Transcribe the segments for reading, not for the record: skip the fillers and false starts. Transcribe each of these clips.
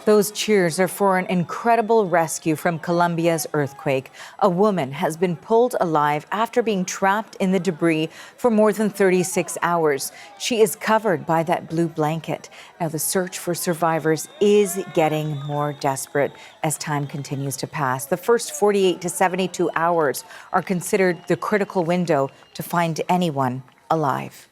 Those cheers are for an incredible rescue from Colombia's earthquake. A woman has been pulled alive after being trapped in the debris for more than 36 hours. She is covered by that blue blanket. Now, the search for survivors is getting more desperate as time continues to pass. The first 48 to 72 hours are considered the critical window to find anyone alive.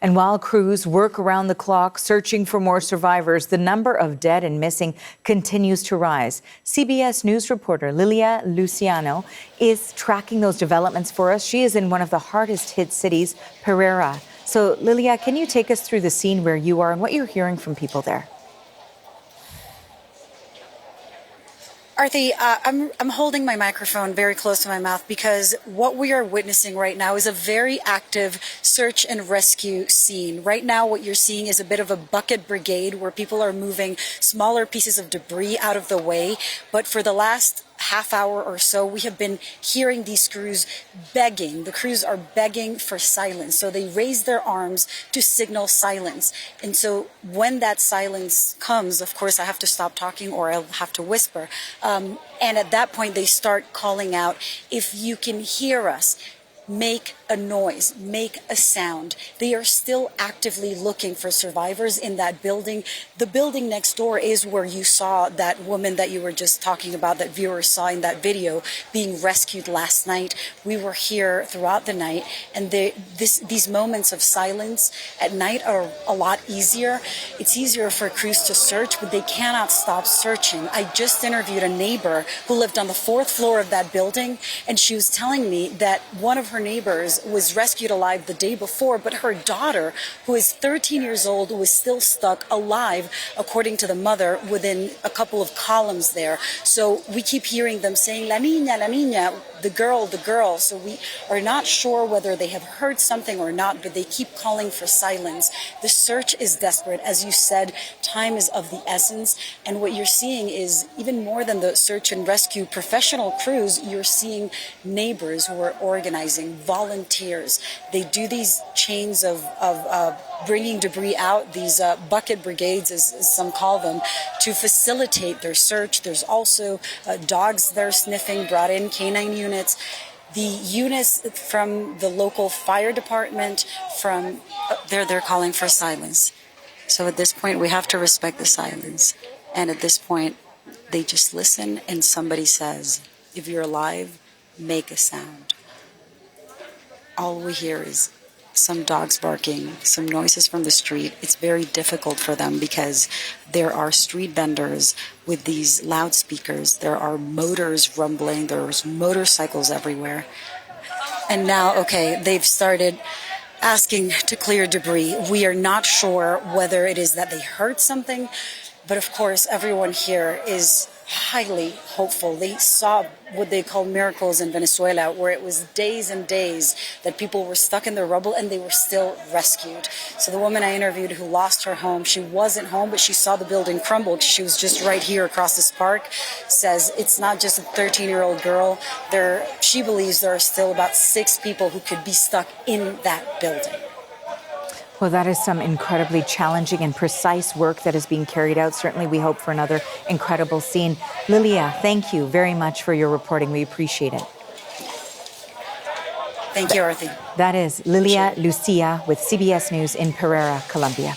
And while crews work around the clock searching for more survivors, the number of dead and missing continues to rise. CBS News reporter Lilia Luciano is tracking those developments for us. She is in one of the hardest hit cities, Pereira. So, Lilia, can you take us through the scene where you are and what you're hearing from people there? Arthi, I'm holding my microphone very close to my mouth because what we are witnessing right now is a very active search and rescue scene. Right now, what you're seeing is a bit of a bucket brigade where people are moving smaller pieces of debris out of the way. But for the last half hour or so, we have been hearing these crews begging. The crews are begging for silence. So they raise their arms to signal silence. And so when that silence comes, of course, I have to stop talking or I'll have to whisper. And at that point, they start calling out, if you can hear us, make a noise, make a sound. They are still actively looking for survivors in that building. The building next door is where you saw that woman that you were just talking about, that viewers saw in that video, being rescued last night. We were here throughout the night, and these moments of silence at night are a lot easier. It's easier for crews to search, but they cannot stop searching. I just interviewed a neighbor who lived on the 4th floor of that building, and she was telling me that one of her neighbors was rescued alive the day before, but her daughter, who is 13 years old, was still stuck alive, according to the mother, within a couple of columns there. So we keep hearing them saying, la niña, the girl, the girl. So we are not sure whether they have heard something or not, but they keep calling for silence. The search is desperate. As you said, time is of the essence. And what you're seeing is, even more than the search and rescue professional crews, you're seeing neighbors who are organizing, volunteers. They do these chains of bringing debris out, these bucket brigades, as some call them, to facilitate their search. There's also dogs they're sniffing, brought in canine units. The units from the local fire department, they're calling for silence. So at this point, we have to respect the silence. And at this point, they just listen, and somebody says, if you're alive, make a sound. All we hear is some dogs barking, some noises from the street. It's very difficult for them because there are street vendors with these loudspeakers. There are motors rumbling. There's motorcycles everywhere. And now, okay, they've started asking to clear debris. We are not sure whether it is that they heard something, but of course, everyone here is highly hopeful. They saw what they call miracles in Venezuela, where it was days and days that people were stuck in the rubble and they were still rescued. So the woman I interviewed who lost her home, she wasn't home, but she saw the building crumble. She was just right here across this park, says it's not just a 13-year-old girl. She believes there are still about 6 people who could be stuck in that building. Well, that is some incredibly challenging and precise work that is being carried out. Certainly, we hope for another incredible scene. Lilia, thank you very much for your reporting. We appreciate it. Thank you, Arthi. That is Lilia Lucia with CBS News in Pereira, Colombia.